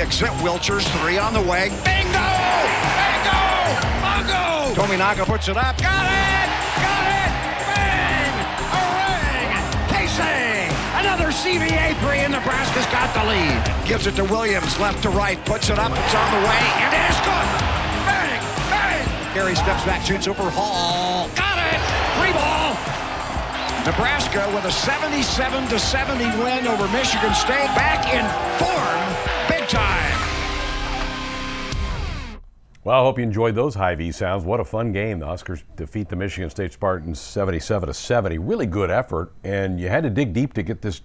kicks it. Wilcher's three on the way. Bingo! Bingo! Mongo! Tominaga puts it up. Got it! Got it! Bang! A ring! Casey! Another CBA three, and Nebraska's got the lead. Gives it to Williams, left to right. Puts it up. It's on the way, and it is good! Bang! Bang! Gary steps back, shoots over Hall. Got it! Free ball! Nebraska with a 77-70 win over Michigan State, back in form, big time. Well, I hope you enjoyed those Hy-Vee sounds. What a fun game. The Huskers defeat the Michigan State Spartans 77-70. Really good effort, and you had to dig deep to get this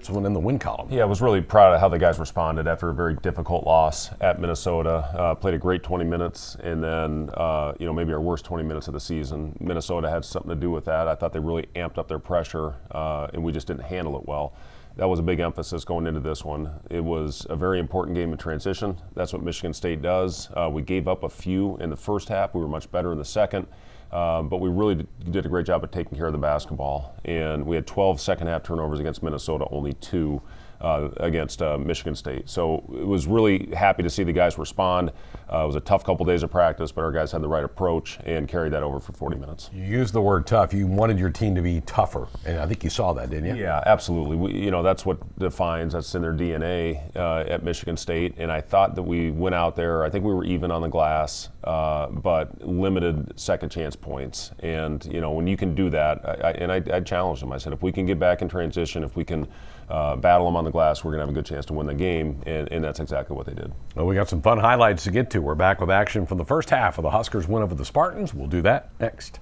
one in the win column. Yeah, I was really proud of how the guys responded after a very difficult loss at Minnesota. Played a great 20 minutes, and then maybe our worst 20 minutes of the season. Minnesota had something to do with that. I thought they really amped up their pressure, and we just didn't handle it well. That was a big emphasis going into this one. It was a very important game in transition. That's what Michigan State does. We gave up a few in the first half. We were much better in the second. But we really did a great job of taking care of the basketball. And we had 12 second half turnovers against Minnesota, only 2 against Michigan State. So it was really happy to see the guys respond. It was a tough couple days of practice, but our guys had the right approach and carried that over for 40 minutes. You used the word tough. You wanted your team to be tougher, and I think you saw that, didn't you? Yeah, absolutely. That's what that's in their DNA at Michigan State. And I thought that we went out there, I think we were even on the glass, but limited second chance points. And, when you can do that, I challenged them. I said, if we can get back in transition, if we can battle them on the glass, we're going to have a good chance to win the game, and that's exactly what they did. Well, we got some fun highlights to get to. We're back with action from the first half of the Huskers win over the Spartans. We'll do that next.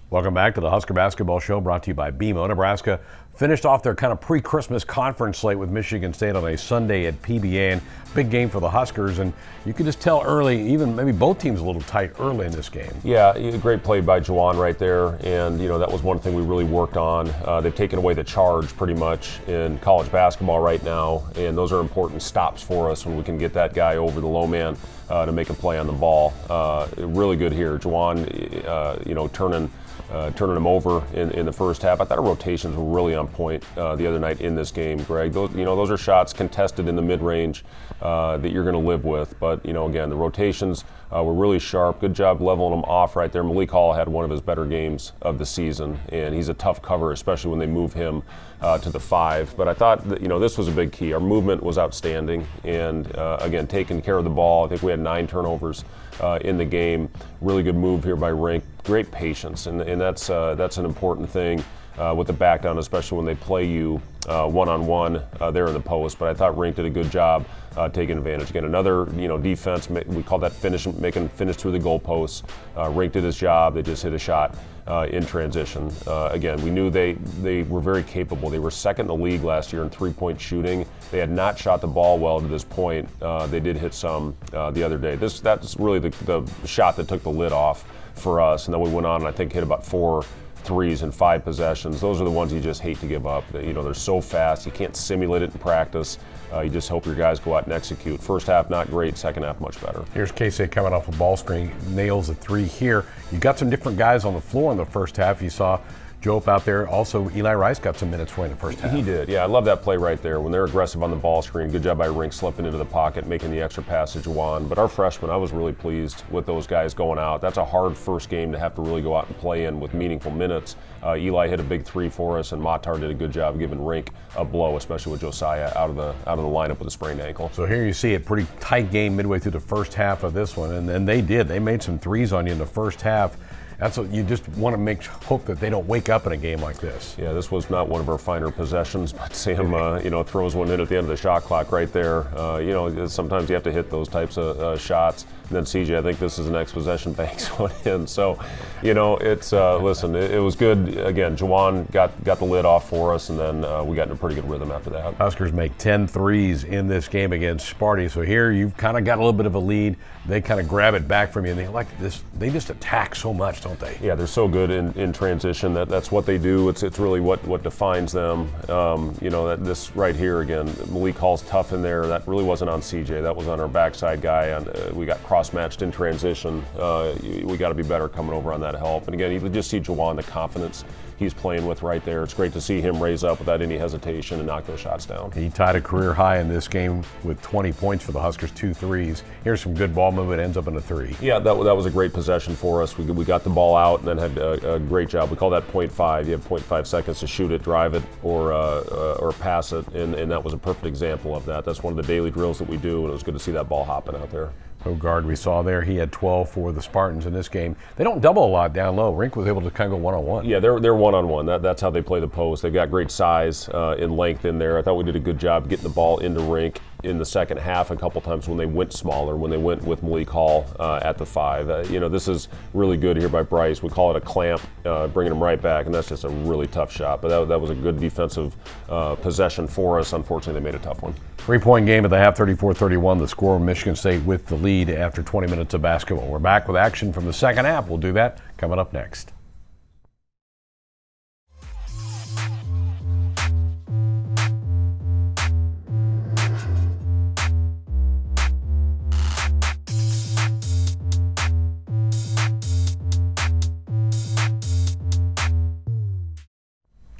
Welcome back to the Husker Basketball Show, brought to you by BMO. Nebraska finished off their kind of pre-Christmas conference slate with Michigan State on a Sunday at PBA, and big game for the Huskers. And you could just tell early, even maybe both teams a little tight early in this game. Yeah, great play by Juwan right there, and that was one thing we really worked on. They've taken away the charge pretty much in college basketball right now, and those are important stops for us when we can get that guy over the low man to make a play on the ball. Really good here, Juwan. Turning them over in the first half. I thought our rotations were really on point the other night in this game, Greg. Those are shots contested in the mid-range that you're going to live with. But, again, the rotations were really sharp. Good job leveling them off right there. Malik Hall had one of his better games of the season, and he's a tough cover, especially when they move him to the 5. But I thought that, this was a big key. Our movement was outstanding, and, again, taking care of the ball. I think we had 9 turnovers in the game. Really good move here by Rink. Great patience, and that's an important thing with the back down, especially when they play you one-on-one there in the post. But I thought Rink did a good job taking advantage. Again, another defense, we call that making finish through the goalposts. Rink did his job. They just hit a shot in transition. Again, we knew they were very capable. They were second in the league last year in three-point shooting. They had not shot the ball well to this point. They did hit some the other day. That's really the shot that took the lid off for us, and then we went on and I think hit about 4 threes in 5 possessions. Those are the ones you just hate to give up. They're so fast, you can't simulate it in practice. You just hope your guys go out and execute. First half not great, second half much better. Here's Casey coming off a ball screen, nails a 3 here. You got some different guys on the floor in the first half. You saw Jope out there. Also, Eli Rice got some minutes for in the first half. He did. Yeah, I love that play right there. When they're aggressive on the ball screen, good job by Rink slipping into the pocket, making the extra pass to Juwan. But our freshmen, I was really pleased with those guys going out. That's a hard first game to have to really go out and play in with meaningful minutes. Eli hit a big 3 for us, and Matar did a good job giving Rink a blow, especially with Josiah out of the lineup with a sprained ankle. So here you see a pretty tight game midway through the first half of this one, and then they did. They made some threes on you in the first half. That's what you just want to hope that they don't wake up in a game like this. Yeah, this was not one of our finer possessions, but Sam, throws one in at the end of the shot clock right there. Sometimes you have to hit those types of shots. And then CJ, I think this is the next possession, banks one in. So, it's listen, it was good. Again, Juwan got the lid off for us, and then we got in a pretty good rhythm after that. Huskers make 10 threes in this game against Sparty. So here you've kind of got a little bit of a lead. They kind of grab it back from you, and they just attack so much don't they? Yeah, they're so good in transition. That's what they do. It's really what defines them. This right here again, Malik Hall's tough in there. That really wasn't on CJ. That was on our backside guy. We got cross-matched in transition. We got to be better coming over on that help. And again, you can just see Juwan, the confidence he's playing with right there. It's great to see him raise up without any hesitation and knock those shots down. He tied a career high in this game with 20 points for the Huskers, 2 threes. Here's some good ball movement, ends up in a 3. Yeah, that was a great possession for us. We got the ball out and then had a great job. We call that 0.5. You have 0.5 seconds to shoot it, drive it, or pass it, and that was a perfect example of that. That's one of the daily drills that we do, and it was good to see that ball hopping out there. Hoiberg, we saw there, he had 12 for the Spartans in this game. They don't double a lot down low. Rink was able to kind of go one-on-one. Yeah, they're one-on-one. That's how they play the post. They've got great size and length in there. I thought we did a good job getting the ball into Rink in the second half a couple times when they went smaller, when they went with Malik Hall at the 5. This is really good here by Bryce. We call it a clamp, bringing him right back, and that's just a really tough shot. But that was a good defensive possession for us. Unfortunately, they made a tough one. 3-point game at the half, 34-31. The score, Michigan State with the lead after 20 minutes of basketball. We're back with action from the second half. We'll do that coming up next.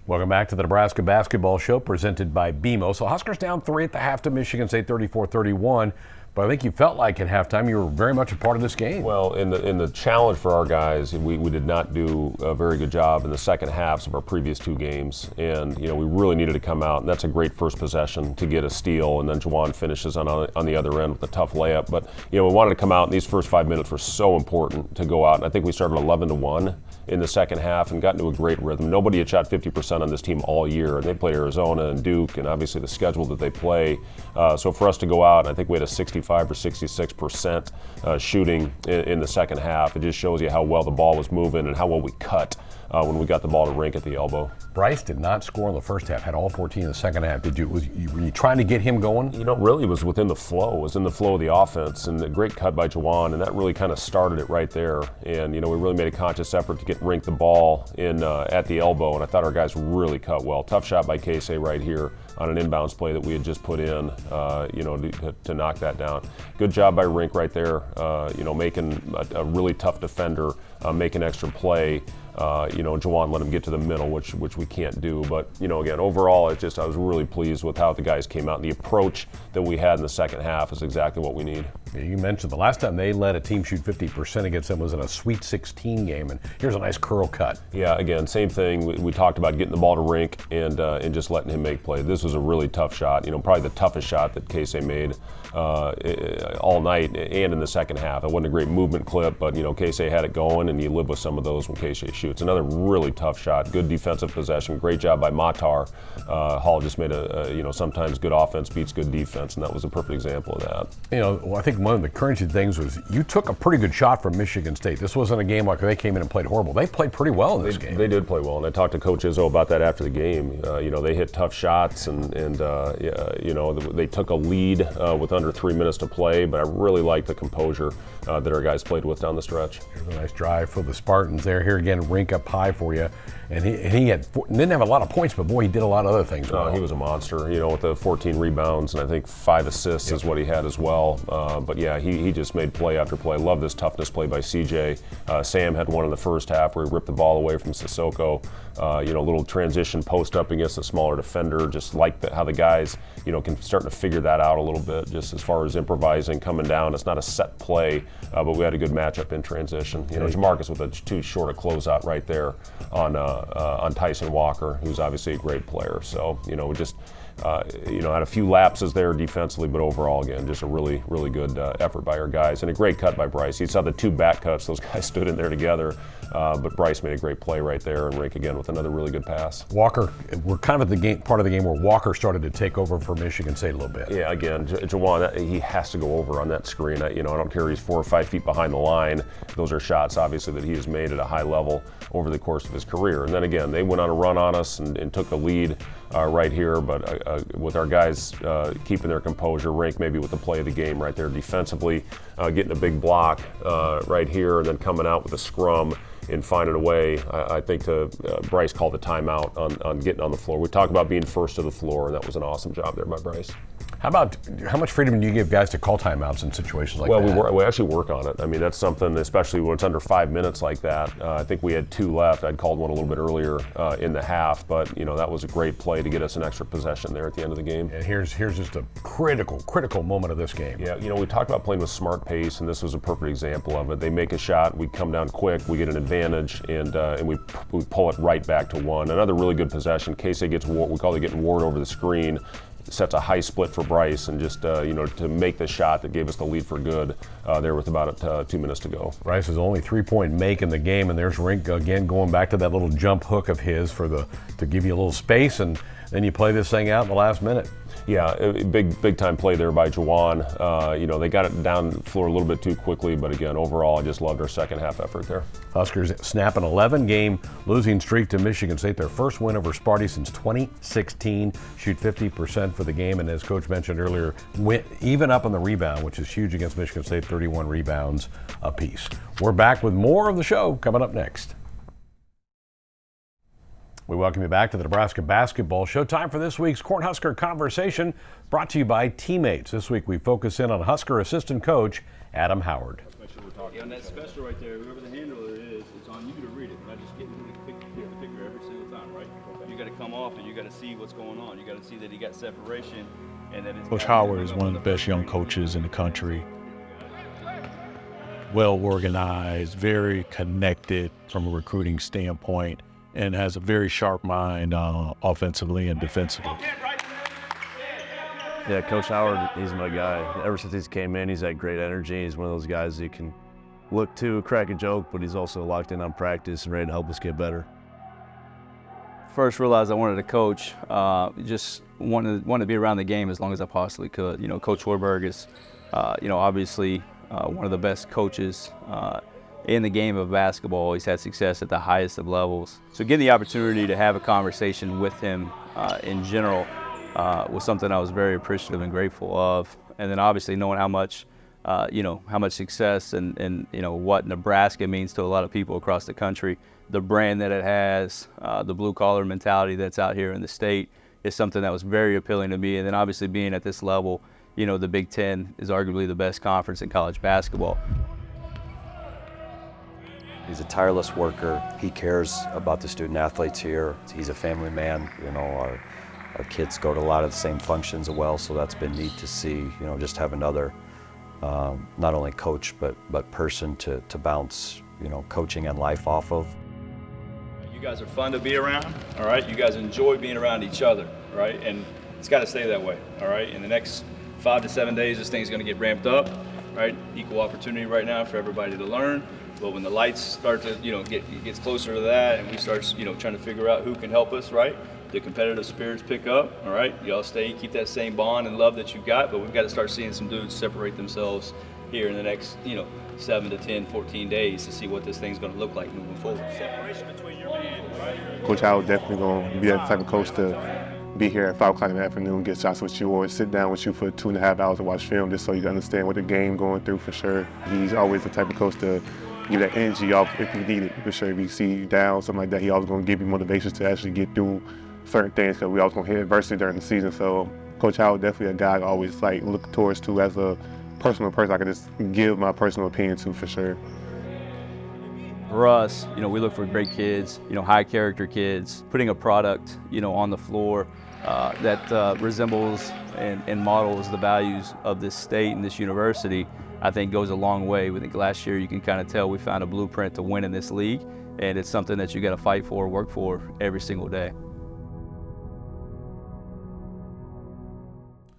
Welcome back to the Nebraska Basketball Show presented by BMO. So Huskers down 3 at the half to Michigan State, 34-31. But I think you felt like at halftime you were very much a part of this game. Well, in the challenge for our guys, we did not do a very good job in the second halves of our previous 2 games. And, we really needed to come out. And that's a great first possession to get a steal. And then Juwan finishes on the other end with a tough layup. But, we wanted to come out, and these first 5 minutes were so important to go out. And I think we started 11-1 in the second half and got into a great rhythm. Nobody had shot 50% on this team all year. And they played Arizona and Duke and obviously the schedule that they play. So for us to go out, I think we had a 65 or 66% shooting in the second half. It just shows you how well the ball was moving and how well we cut when we got the ball to Rink at the elbow. Bryce did not score in the first half, had all 14 in the second half. Were you trying to get him going? Really it was within the flow. It was in the flow of the offense, and a great cut by Juwan, and that really kind of started it right there. And, we really made a conscious effort to get Rink the ball in at the elbow, and I thought our guys really cut well. Tough shot by Casey right here on an inbounds play that we had just put in, to knock that down. Good job by Rink right there, making a really tough defender, make an extra play. Juwan let him get to the middle, which we can't do. But, again, overall, I was really pleased with how the guys came out. And the approach that we had in the second half is exactly what we need. You mentioned the last time they let a team shoot 50% against them was in a Sweet 16 game, and here's a nice curl cut. Yeah, again, same thing. We talked about getting the ball to Rink and just letting him make plays. This was a really tough shot, probably the toughest shot that Casey made all night and in the second half. It wasn't a great movement clip, but, Casey had it going, and you live with some of those when Casey shoots. Another really tough shot, good defensive possession, great job by Matar. Hall just made sometimes good offense beats good defense, and that was a perfect example of that. I think one of the encouraging things was you took a pretty good shot from Michigan State. This wasn't a game like they came in and played horrible. They played pretty well in this game. They did play well, and I talked to Coach Izzo about that after the game. They hit tough shots, and they took a lead with under 3 minutes to play, but I really like the composure that our guys played with down the stretch. Here's a nice drive for the Spartans there. Here again, Rink up high for you. And he didn't have a lot of points, but boy, he did a lot of other things well. He was a monster, with the 14 rebounds and I think 5 assists is what he had as well. But yeah, he just made play after play. Love this toughness play by CJ. Sam had one in the first half where he ripped the ball away from Sissoko. A little transition post up against a smaller defender. Just like how the guys, can start to figure that out a little bit. Just as far as improvising, coming down. It's not a set play, but we had a good matchup in transition. Jamarcus with a too short a closeout right there on Tyson Walker, who's obviously a great player. So, we just had a few lapses there defensively, but overall, again, just a really, really good effort by our guys. And a great cut by Bryce. You saw the 2 back cuts. Those guys stood in there together. But Bryce made a great play right there, and Rink again with another really good pass. Walker, we're kind of at the part of the game where Walker started to take over for Michigan State a little bit. Yeah, again, Juwan, he has to go over on that screen. I don't care if he's 4 or 5 feet behind the line. Those are shots, obviously, that he has made at a high level over the course of his career. And then again, they went on a run on us and took the lead right here. But with our guys keeping their composure, ranked maybe with the play of the game right there defensively, getting a big block right here, and then coming out with a scrum and finding a way. I think Bryce called the timeout on getting on the floor. We talked about being first to the floor, and that was an awesome job there by Bryce. How much freedom do you give guys to call timeouts in situations like that? Well, we actually work on it. I mean, that's something, especially when it's under 5 minutes like that. I think we had 2 left. I'd called one a little bit earlier in the half, but that was a great play to get us an extra possession there at the end of the game. And here's just a critical moment of this game. Yeah, we talked about playing with smart pace, and this was a perfect example of it. They make a shot, we come down quick, we get an advantage, and we pull it right back to 1. Another really good possession. Casey gets we call it getting Ward over the screen. Sets a high split for Bryce, and just to make the shot that gave us the lead for good there with about 2 minutes to go. Bryce's only 3-point make in the game, and there's Rink again going back to that little jump hook of his to give you a little space, and then you play this thing out in the last minute. Yeah, a big time play there by Juwan. They got it down the floor a little bit too quickly, but again, overall, I just loved our second half effort there. Huskers snap an 11-game losing streak to Michigan State, their first win over Sparty since 2016. Shoot 50% for the game, and as Coach mentioned earlier, went even up on the rebound, which is huge against Michigan State, 31 rebounds apiece. We're back with more of the show coming up next. We welcome you back to the Nebraska Basketball Show. Time for this week's Cornhusker Conversation, brought to you by Teammates. This week we focus in on Husker assistant coach Adam Howard. Yeah, and that special right there, whoever the handler is, it's on you to read it, not just getting the picture every single time, right? You got to come off and you got to see what's going on. You got to see that he got separation, and that it's Coach Howard is one of the best young coaches in the country. Well organized, very connected from a recruiting standpoint, and has a very sharp mind offensively and defensively. Yeah, Coach Howard, he's my guy. Ever since he's came in, he's had great energy. He's one of those guys you can look to, crack a joke, but he's also locked in on practice and ready to help us get better. First realized I wanted to coach, just wanted to be around the game as long as I possibly could. Coach Hoiberg is, obviously one of the best coaches in the game of basketball. He's had success at the highest of levels. So getting the opportunity to have a conversation with him in general was something I was very appreciative and grateful of. And then obviously knowing how much success and what Nebraska means to a lot of people across the country, the brand that it has, the blue collar mentality that's out here in the state is something that was very appealing to me. And then obviously being at this level, the Big Ten is arguably the best conference in college basketball. He's a tireless worker. He cares about the student athletes here. He's a family man. Our kids go to a lot of the same functions as well, so that's been neat to see, just have another not only coach but person to bounce, coaching and life off of. You guys are fun to be around, all right? You guys enjoy being around each other, right? And it's got to stay that way, all right? In the next 5 to 7 days, this thing's going to get ramped up, right? Equal opportunity right now for everybody to learn. But when the lights start to, gets closer to that, and we start, trying to figure out who can help us, right? The competitive spirits pick up, all right? Y'all keep that same bond and love that you got, but we've got to start seeing some dudes separate themselves here in the next, 7 to 10, 14 days to see what this thing's going to look like moving forward. Separation between your man, right? Coach Howard definitely going to be that type of coach to be here at 5 o'clock in the afternoon, get shots with you, or sit down with you for 2.5 hours to watch film just so you can understand what the game going through for sure. He's always the type of coach to give that energy off if you need it, for sure. If you see you down, something like that, he always going to give you motivations to actually get through certain things, because we always going to hit adversity during the season. So Coach Howard definitely a guy I always look towards to as a personal person I can just give my personal opinion to, for sure. For us, we look for great kids, high character kids, putting a product, on the floor that resembles and models the values of this state and this university, I think goes a long way. I think last year you can kind of tell we found a blueprint to win in this league, and it's something that you got to fight for, work for every single day.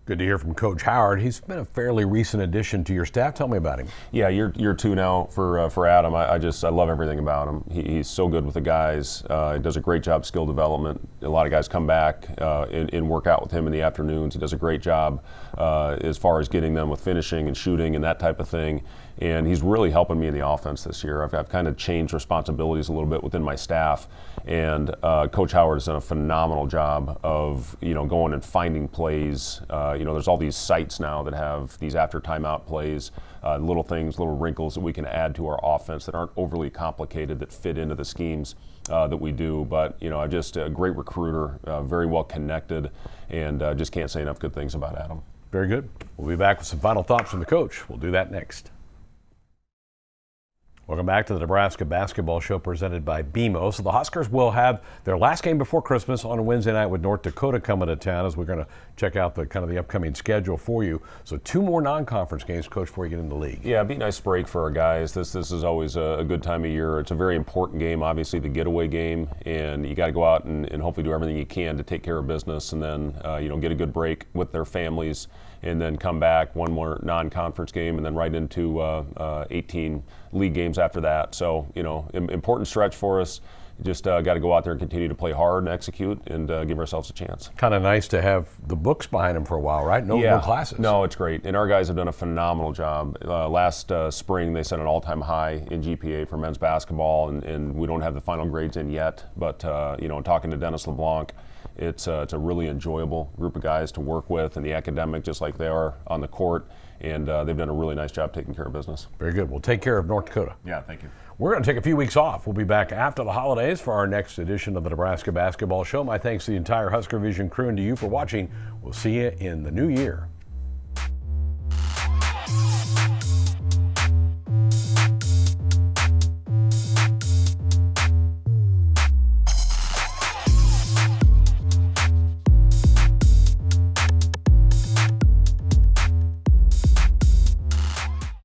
Good to hear from Coach Howard. He's been a fairly recent addition to your staff. Tell me about him. Yeah, year 2 now for Adam. I love everything about him. He's so good with the guys. He does a great job skill development. A lot of guys come back and work out with him in the afternoons. He does a great job as far as getting them with finishing and shooting and that type of thing. and he's really helping me in the offense this year. I've kind of changed responsibilities a little bit within my staff, and Coach Howard has done a phenomenal job of going and finding plays. There's all these sites now that have these after timeout plays, little things, little wrinkles that we can add to our offense that aren't overly complicated, that fit into the schemes that we do. But I'm just a great recruiter, very well connected, and just can't say enough good things about Adam. Very good. We'll be back with some final thoughts from the coach. We'll do that next. Welcome back to the Nebraska Basketball Show presented by BMO. So the Huskers will have their last game before Christmas on Wednesday night with North Dakota coming to town, as we're going to check out the upcoming schedule for you. So 2 more non-conference games, Coach, before you get into the league. Yeah, it'd be a nice break for our guys. This is always a good time of year. It's a very important game, obviously the getaway game, and you got to go out and hopefully do everything you can to take care of business, and then get a good break with their families, and then come back, 1 more non-conference game, and then right into 18 league games after that. So, important stretch for us. Just got to go out there and continue to play hard and execute and give ourselves a chance. Kind of nice to have the books behind them for a while, right? No classes. No, it's great. And our guys have done a phenomenal job. Last spring, they set an all-time high in GPA for men's basketball, and we don't have the final grades in yet. But, talking to Dennis LeBlanc, it's a really enjoyable group of guys to work with, and the academic, just like they are on the court. And they've done a really nice job taking care of business. Very good. We'll take care of North Dakota. Yeah, thank you. We're going to take a few weeks off. We'll be back after the holidays for our next edition of the Nebraska Basketball Show. My thanks to the entire Husker Vision crew and to you for watching. We'll see you in the new year.